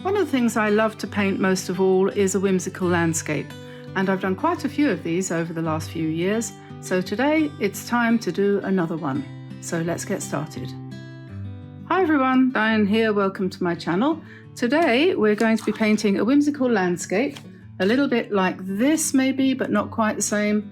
One of the things I love to paint most of all is a whimsical landscape, and I've done quite a few of these over the last few years, so today it's time to do another one. So let's get started. Hi everyone, Diane here, welcome to my channel. Today we're going to be painting a whimsical landscape, a little bit like this maybe, but not quite the same.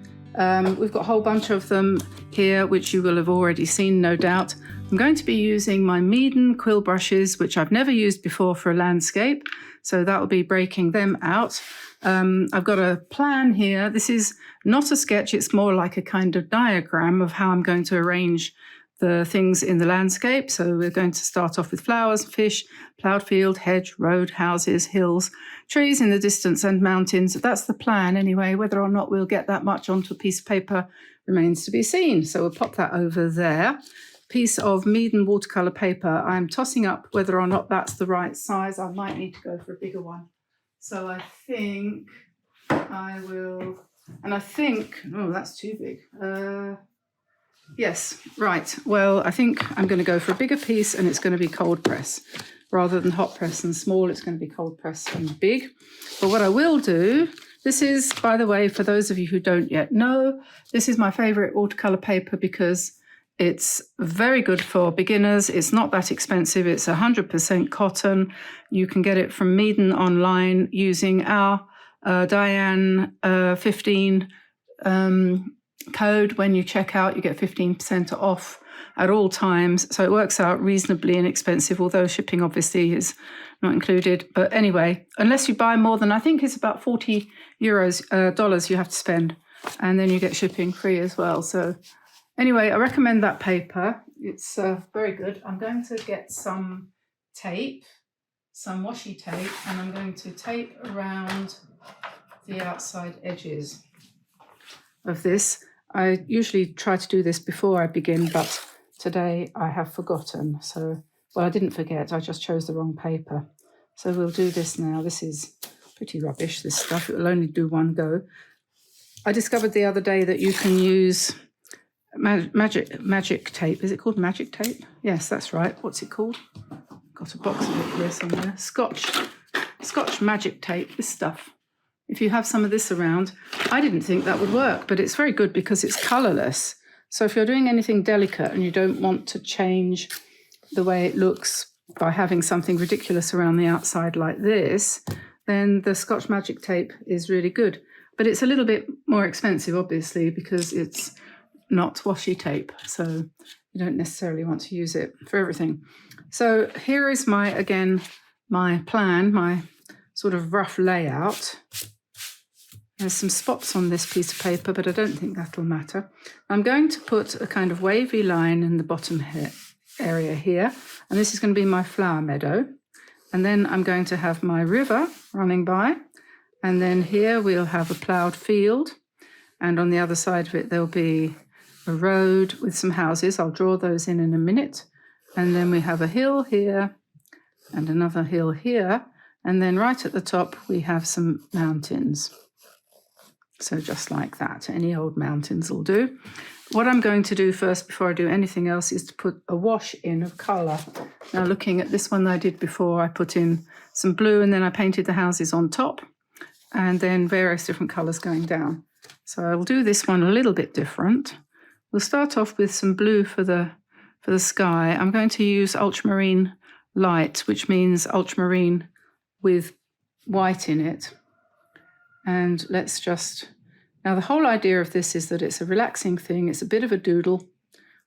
We've got a whole bunch of them here, which you will have already seen, no doubt. I'm going to be using my Meeden quill brushes, which I've never used before for a landscape, so that will be breaking them out. I've got a plan here. This is not a sketch, it's more like a kind of diagram of how I'm going to arrange the things in the landscape. So we're going to start off with flowers, fish, ploughed field, hedge, road, houses, hills, trees in the distance and mountains. That's the plan anyway. Whether or not we'll get that much onto a piece of paper remains to be seen. So we'll pop that over there. Piece of Meeden watercolor paper. I'm tossing up whether or not that's the right size. I might need to go for a bigger one. So I think I will, and I think, oh, that's too big. Yes, right. Well, I think I'm going to go for a bigger piece, and it's going to be cold press. Rather than hot press and small, it's going to be cold press and big. But what I will do, this is, by the way, for those of you who don't yet know, this is my favorite watercolor paper because it's very good for beginners. It's not that expensive. It's 100% cotton. You can get it from Meeden online using our Diane 15 code. When you check out, you get 15% off at all times. So it works out reasonably inexpensive, although shipping obviously is not included. But anyway, unless you buy more than, I think it's about $40 dollars you have to spend, and then you get shipping free as well. So anyway, I recommend that paper. It's very good. I'm going to get some tape, some washi tape, and I'm going to tape around the outside edges of this. I usually try to do this before I begin, but today I have forgotten. So, well, I didn't forget, I just chose the wrong paper. So we'll do this now. This is pretty rubbish, this stuff. It will only do one go. I discovered the other day that you can use magic tape. Is it called magic tape? Yes, that's right. What's it called? Got a box of it here somewhere. Scotch magic tape, this stuff. If you have some of this around, I didn't think that would work, but it's very good because it's colourless. So if you're doing anything delicate and you don't want to change the way it looks by having something ridiculous around the outside like this, then the Scotch magic tape is really good. But it's a little bit more expensive, obviously, because it's not washi tape. So you don't necessarily want to use it for everything. So here is my plan, my sort of rough layout. There's some spots on this piece of paper, but I don't think that'll matter. I'm going to put a kind of wavy line in the bottom area here, and this is going to be my flower meadow. And then I'm going to have my river running by, and then here we'll have a ploughed field, and on the other side of it there'll be a road with some houses. I'll draw those in a minute. And then we have a hill here and another hill here, and then right at the top we have some mountains. So just like that, any old mountains will do. What I'm going to do first before I do anything else is to put a wash in of colour. Now looking at this one that I did before, I put in some blue and then I painted the houses on top and then various different colours going down. So I'll do this one a little bit different. We'll start off with some blue for the sky. I'm going to use ultramarine light, which means ultramarine with white in it. And let's just, now the whole idea of this is that it's a relaxing thing. It's a bit of a doodle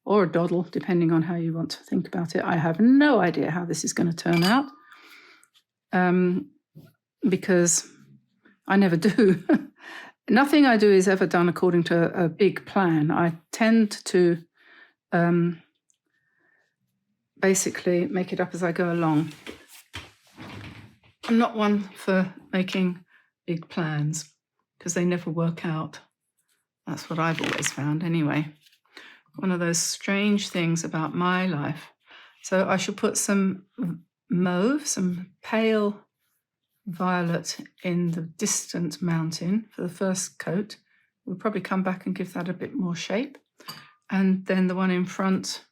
or a doddle, depending on how you want to think about it. I have no idea how this is going to turn out because I never do. Nothing I do is ever done according to a big plan. I tend to basically make it up as I go along. I'm not one for making big plans because they never work out. That's what I've always found anyway. One of those strange things about my life. So I should put some mauve, some pale violet in the distant mountain for the first coat. We'll probably come back and give that a bit more shape. And then the one in front,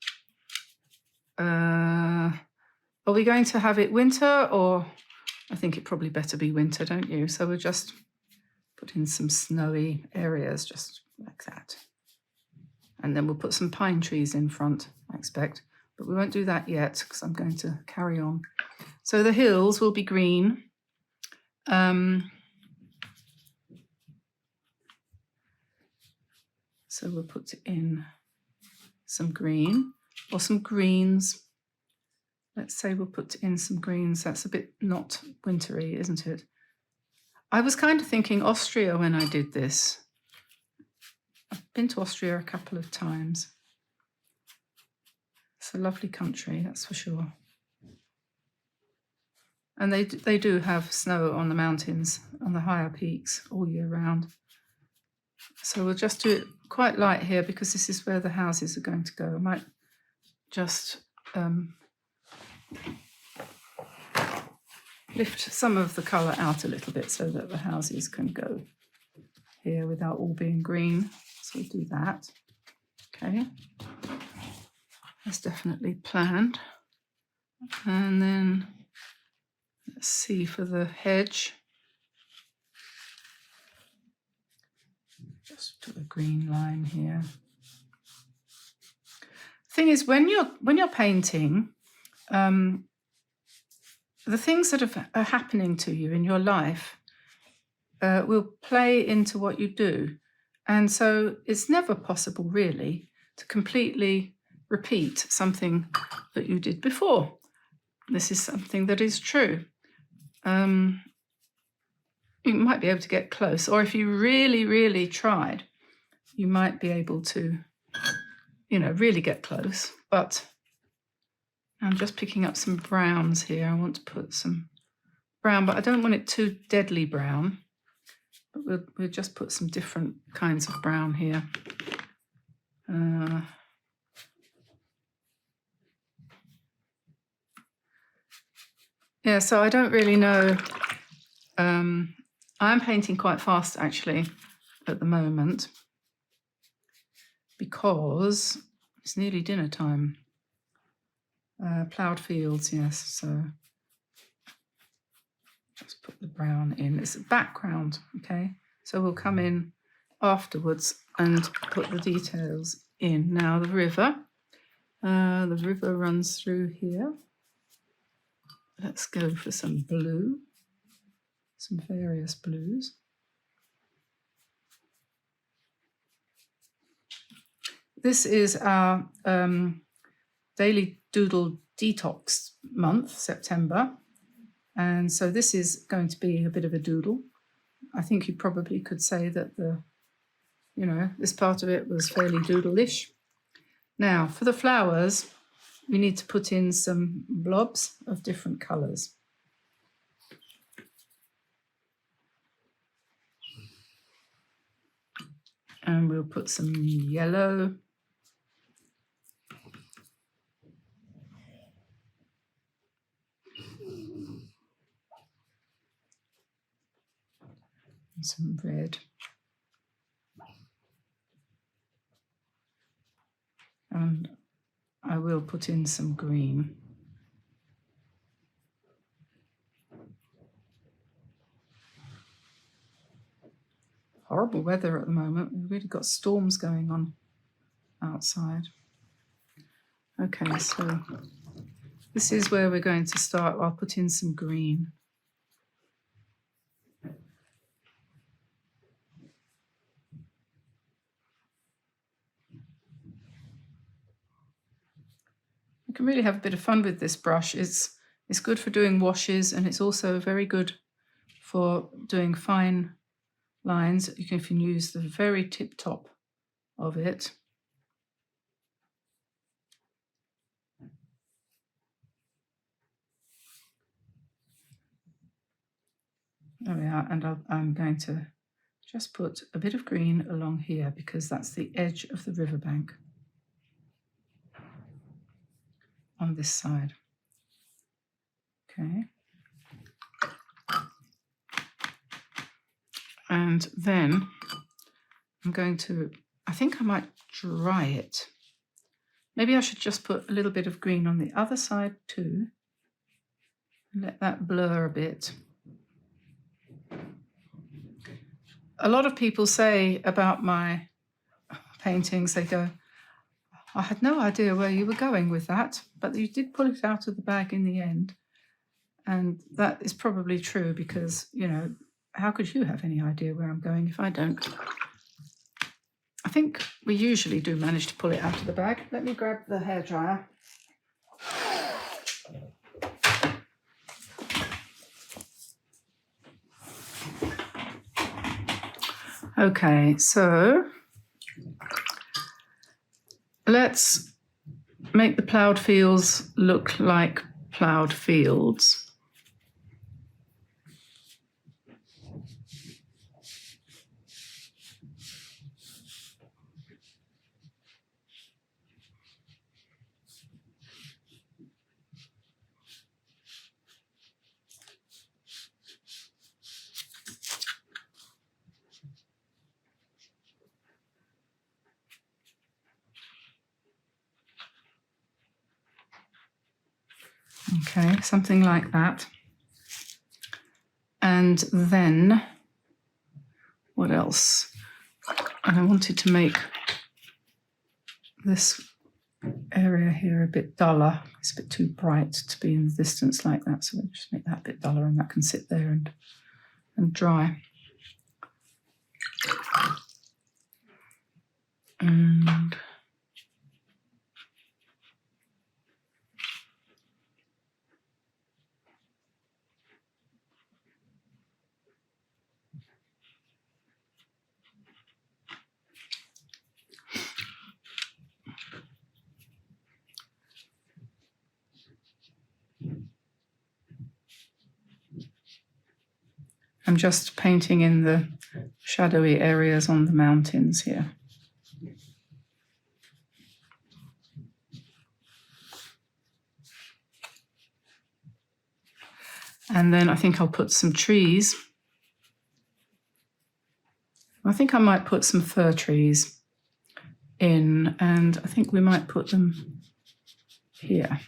are we going to have it winter or I think it probably better be winter, don't you? So we'll just put in some snowy areas, just like that. And then we'll put some pine trees in front, I expect. But we won't do that yet because I'm going to carry on. So the hills will be green. So we'll put in some green or some greens. Let's say we'll put in some greens. That's a bit not wintry, isn't it? I was kind of thinking Austria when I did this. I've been to Austria a couple of times. It's a lovely country, that's for sure. And they do have snow on the mountains, on the higher peaks all year round. So we'll just do it quite light here because this is where the houses are going to go. I might just lift some of the colour out a little bit so that the houses can go here without all being green. So we'll do that. Okay. That's definitely planned. And then let's see for the hedge. Just do a green line here. Thing is, when you're painting, the things that are happening to you in your life will play into what you do, and so it's never possible really to completely repeat something that you did before. This is something that is true. You might be able to get close, or if you really, really tried, you might be able to, really get close. But I'm just picking up some browns here. I want to put some brown, but I don't want it too deadly brown. But we'll just put some different kinds of brown here. Yeah, so I don't really know. I'm painting quite fast actually at the moment because it's nearly dinner time. Ploughed fields, yes, so let's put the brown in. It's a background, okay? So we'll come in afterwards and put the details in. Now the river runs through here. Let's go for some blue, some various blues. This is our daily doodle detox month, September. And so this is going to be a bit of a doodle. I think you probably could say that this part of it was fairly doodle-ish. Now, for the flowers, we need to put in some blobs of different colours. And we'll put some yellow. And some red. And I will put in some green. Horrible weather at the moment. We've really got storms going on outside. Okay, so this is where we're going to start. I'll put in some green. You can really have a bit of fun with this brush. It's good for doing washes, and it's also very good for doing fine lines. You can use the very tip top of it. There we are, and I'm going to just put a bit of green along here because that's the edge of the riverbank on this side. Okay. And then I'm going to, I think I might dry it. Maybe I should just put a little bit of green on the other side too. Let that blur a bit. A lot of people say about my paintings, they go, I had no idea where you were going with that, but you did pull it out of the bag in the end. And that is probably true because, you know, how could you have any idea where I'm going if I don't? I think we usually do manage to pull it out of the bag. Let me grab the hairdryer. Okay, so let's make the ploughed fields look like ploughed fields. Okay, something like that. And then, what else? And I wanted to make this area here a bit duller. It's a bit too bright to be in the distance like that, so we'll just make that a bit duller and that can sit there and dry. And I'm just painting in the shadowy areas on the mountains here. And then I think I'll put some trees. I think I might put some fir trees in, and I think we might put them here.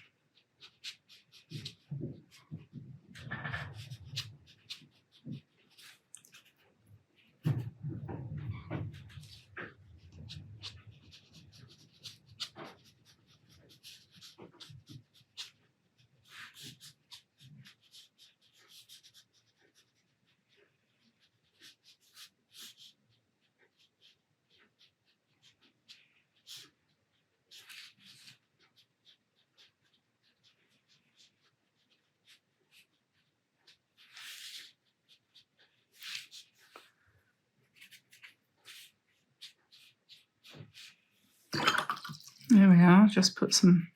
There we are, just put some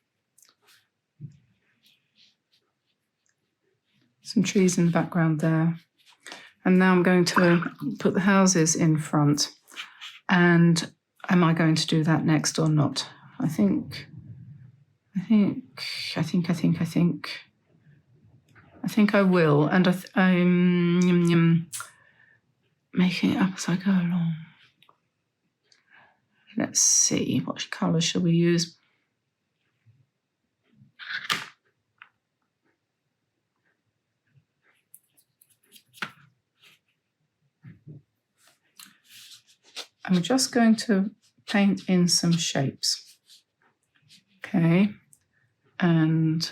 trees in the background there. And now I'm going to put the houses in front. And am I going to do that next or not? I think I will. And I'm making it up as I go along. Let's see, what colour shall we use? I'm just going to paint in some shapes. Okay, and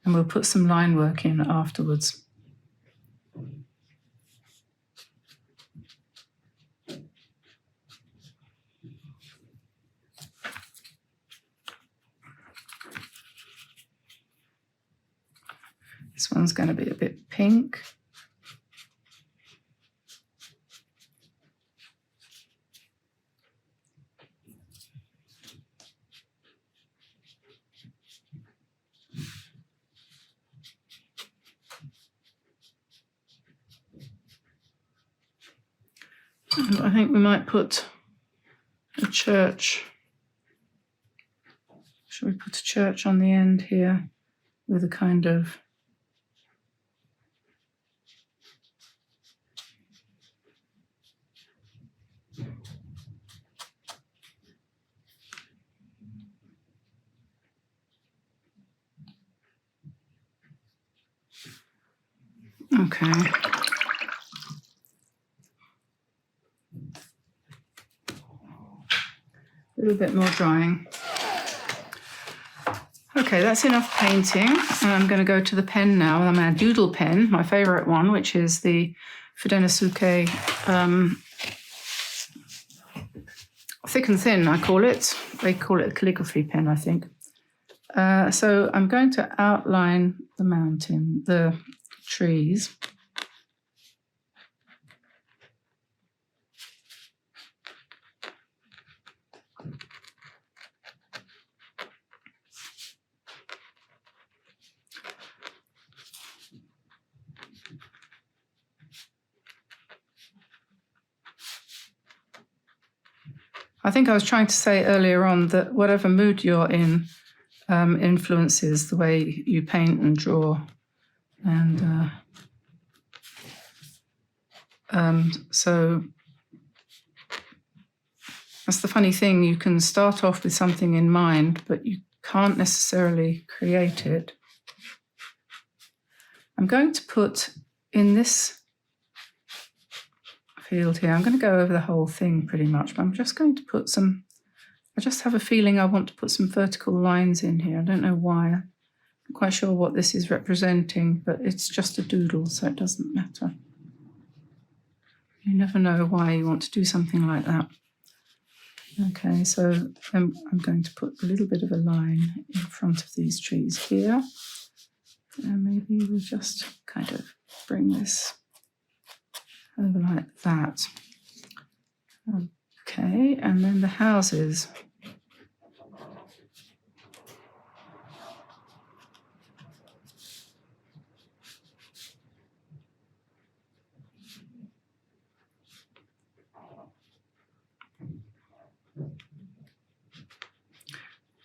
we'll put some line work in afterwards. This one's going to be a bit pink. And I think we might put a church. Shall we put a church on the end here with a kind of Okay. A little bit more drying. Okay, that's enough painting. And I'm going to go to the pen now. I'm a doodle pen, my favourite one, which is the Fudenosuke thick and thin, I call it. They call it a calligraphy pen, I think. So I'm going to outline the mountain, the trees. I think I was trying to say earlier on that whatever mood you're in influences the way you paint and draw. And so that's the funny thing. You can start off with something in mind, but you can't necessarily create it. I'm going to put in this field here, I'm going to go over the whole thing pretty much, but I'm just going to put some, I just have a feeling I want to put some vertical lines in here. I don't know why. I'm not quite sure what this is representing, but it's just a doodle, so it doesn't matter. You never know why you want to do something like that. Okay, so I'm going to put a little bit of a line in front of these trees here. And maybe we'll just kind of bring this over like that. Okay, and then the houses.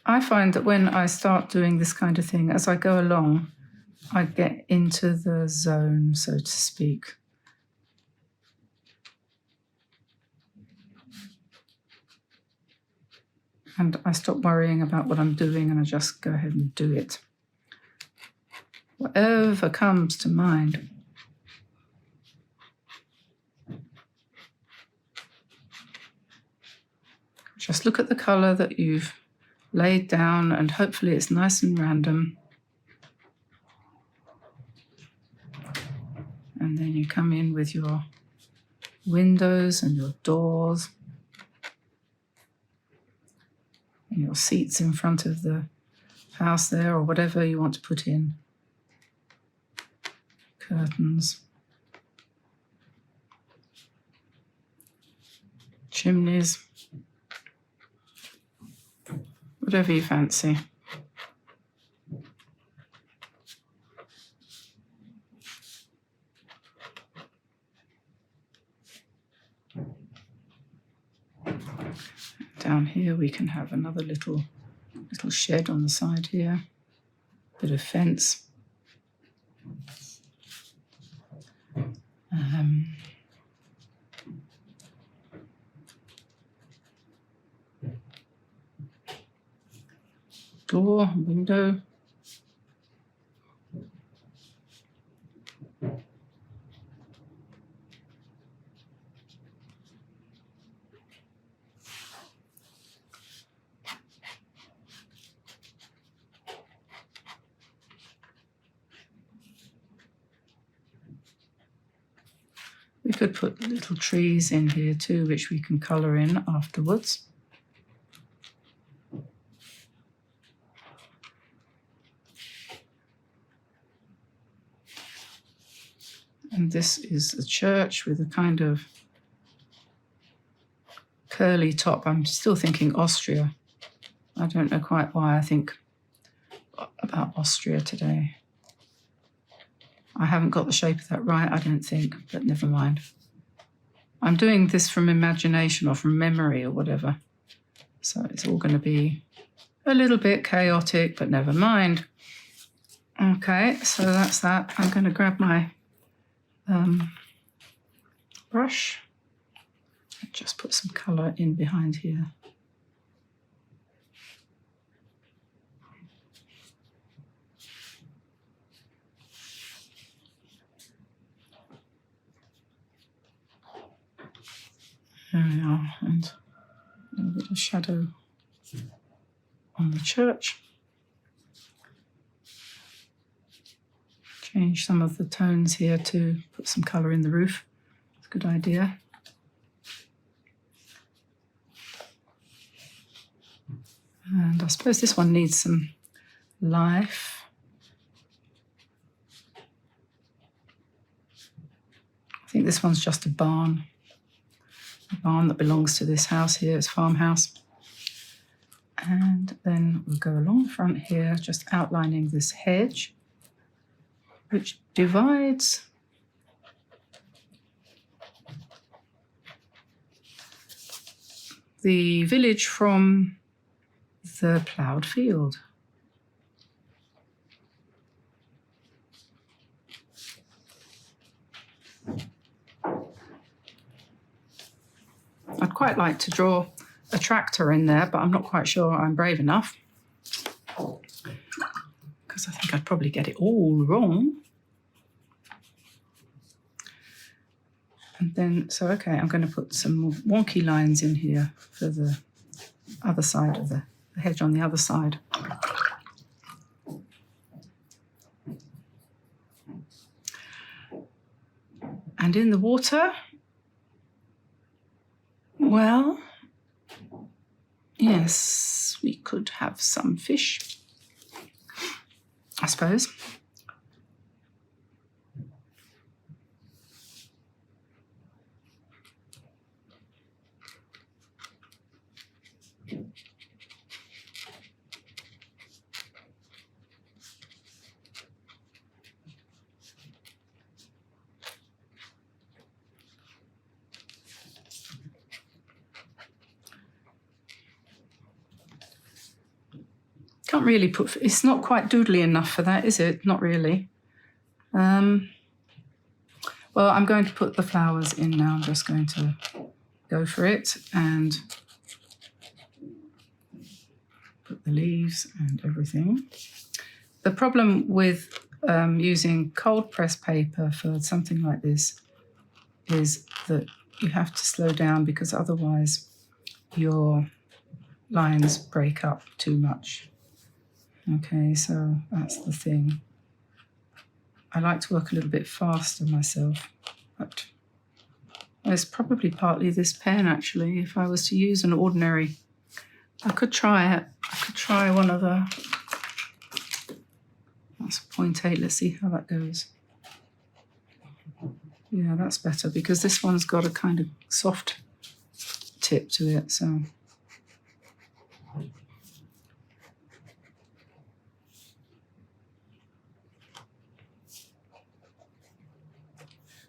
I find that when I start doing this kind of thing, as I go along, I get into the zone, so to speak. And I stop worrying about what I'm doing and I just go ahead and do it. Whatever comes to mind. Just look at the colour that you've laid down and hopefully it's nice and random. And then you come in with your windows and your doors. And your seats in front of the house there or whatever you want to put in. Curtains. Chimneys. Whatever you fancy. Down here we can have another little shed on the side here. Bit of fence. Door, window. We could put little trees in here too, which we can colour in afterwards. And this is a church with a kind of curly top. I'm still thinking Austria. I don't know quite why I think about Austria today. I haven't got the shape of that right, I don't think, but never mind. I'm doing this from imagination or from memory or whatever. So it's all going to be a little bit chaotic, but never mind. Okay, so that's that. I'm going to grab my brush and just put some colour in behind here. There we are, and a little bit of shadow on the church. Change some of the tones here to put some colour in the roof. It's a good idea. And I suppose this one needs some life. I think this one's just a barn that belongs to this house here. It's farmhouse. And then we'll go along the front here, just outlining this hedge, which divides the village from the ploughed field. I'd quite like to draw a tractor in there, but I'm not quite sure I'm brave enough, because I think I'd probably get it all wrong. And then, so okay, I'm going to put some more wonky lines in here for the other side of the hedge on the other side. And in the water, well, yes, we could have some fish, I suppose. Can't really put, it's not quite doodly enough for that, is it? Not really. Well, I'm going to put the flowers in now. I'm just going to go for it and put the leaves and everything. The problem with using cold press paper for something like this is that you have to slow down, because otherwise your lines break up too much. Okay, so that's the thing. I like to work a little bit faster myself, but it's probably partly this pen, actually. If I was to use an ordinary, I could try it. I could try one of the, that's a 0.8. Let's see how that goes. Yeah, that's better, because this one's got a kind of soft tip to it, so.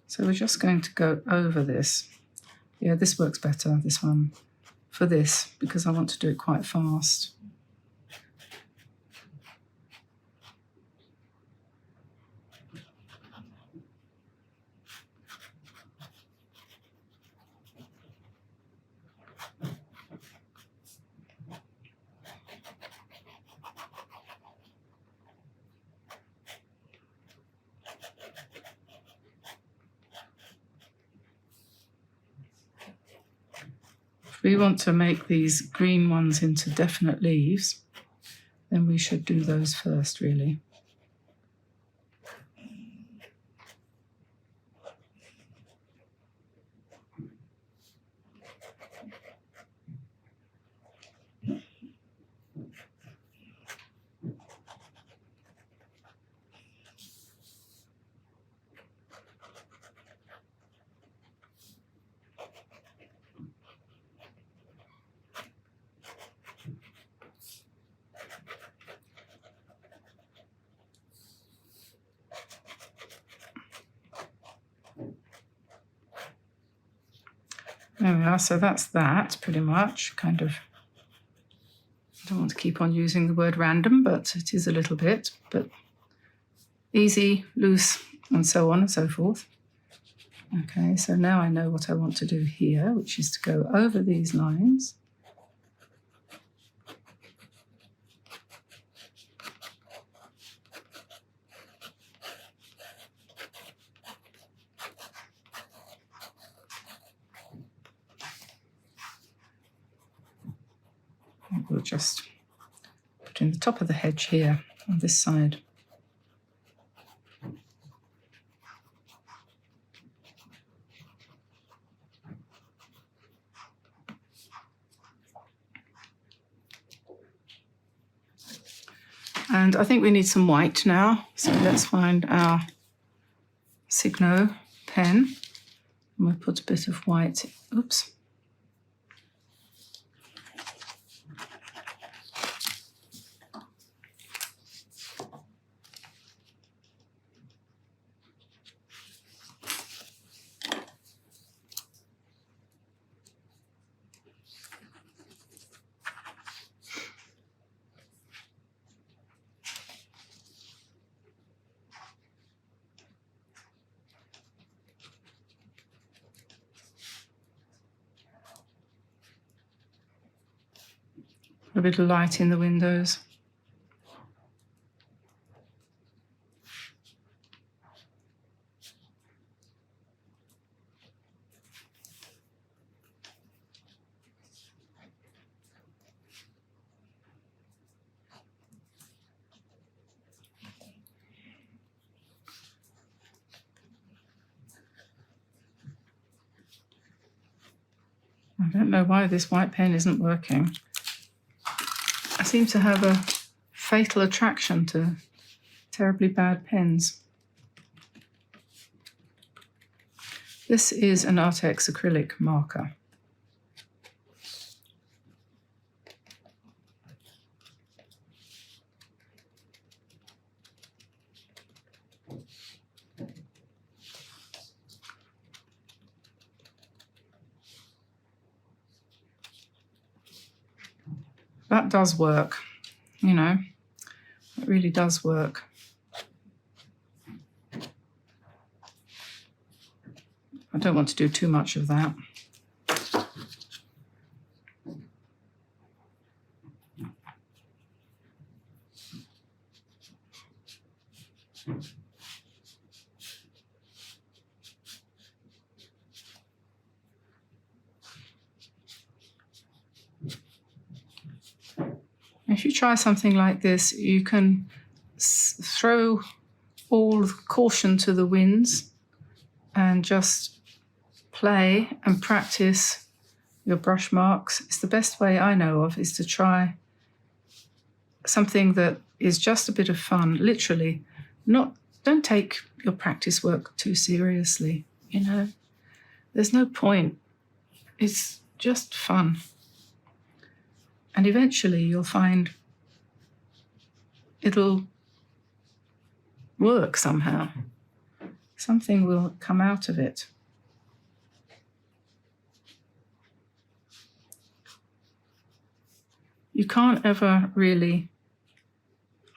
So we're just going to go over this. Yeah, this works better, this one, for this, because I want to do it quite fast. If we want to make these green ones into definite leaves, then we should do those first, really. There we are, so that's that, pretty much, kind of. I don't want to keep on using the word random, but it is a little bit, but easy, loose, and so on and so forth. Okay, so now I know what I want to do here, which is to go over these lines. we'll just put in the top of the hedge here on this side. And I think we need some white now, so let's find our Signo pen. And we'll put a bit of white, oops. A bit of light in the windows. I don't know why this white pen isn't working. I seem to have a fatal attraction to terribly bad pens. This is an Artex acrylic marker. That does work, you know, it really does work. I don't want to do too much of that. If you try something like this, you can throw all caution to the winds and just play and practice your brush marks. It's the best way I know of, is to try something that is just a bit of fun, literally. Don't take your practice work too seriously, you know. There's no point. It's just fun. And eventually you'll find it'll work somehow. Something will come out of it. You can't ever really,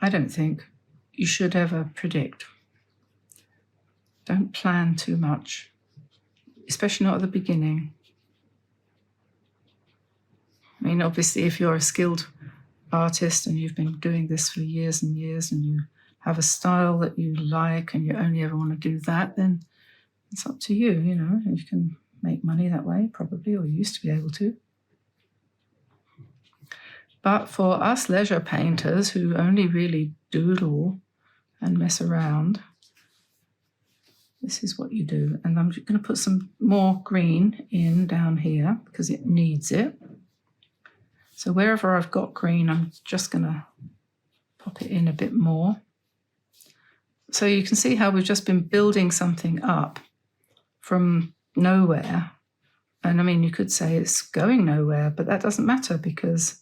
I don't think you should ever predict. Don't plan too much, especially not at the beginning. I mean, obviously, if you're a skilled artist and you've been doing this for years and years and you have a style that you like and you only ever want to do that, then it's up to you, you know. You can make money that way, probably, or you used to be able to. But for us leisure painters who only really doodle and mess around, this is what you do. And I'm going to put some more green in down here because it needs it. So wherever I've got green, I'm just going to pop it in a bit more. So you can see how we've just been building something up from nowhere. And I mean, you could say it's going nowhere, but that doesn't matter because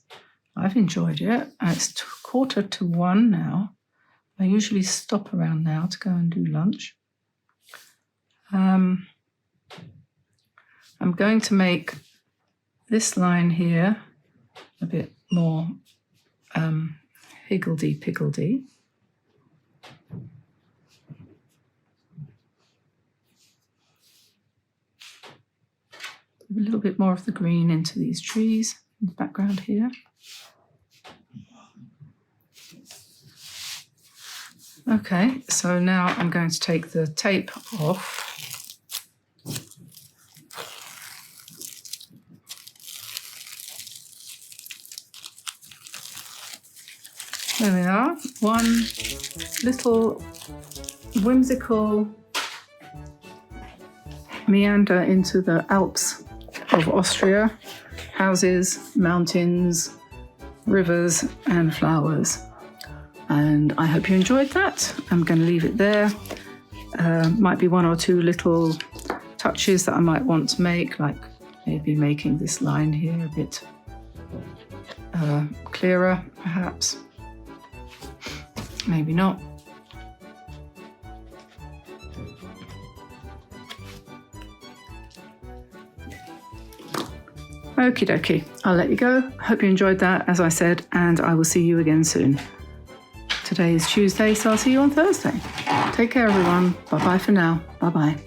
I've enjoyed it. And it's 1:45 now. I usually stop around now to go and do lunch. I'm going to make this line here a bit more higgledy-piggledy. A little bit more of the green into these trees in the background here. Okay, so now I'm going to take the tape off. There we are. One little whimsical meander into the Alps of Austria. Houses, mountains, rivers and flowers. And I hope you enjoyed that. I'm going to leave it there. Might be one or two little touches that I might want to make, like maybe making this line here a bit clearer, perhaps. Maybe not. Okie dokie, I'll let you go. Hope you enjoyed that, as I said, and I will see you again soon. Today is Tuesday, so I'll see you on Thursday. Take care, everyone. Bye-bye for now. Bye-bye.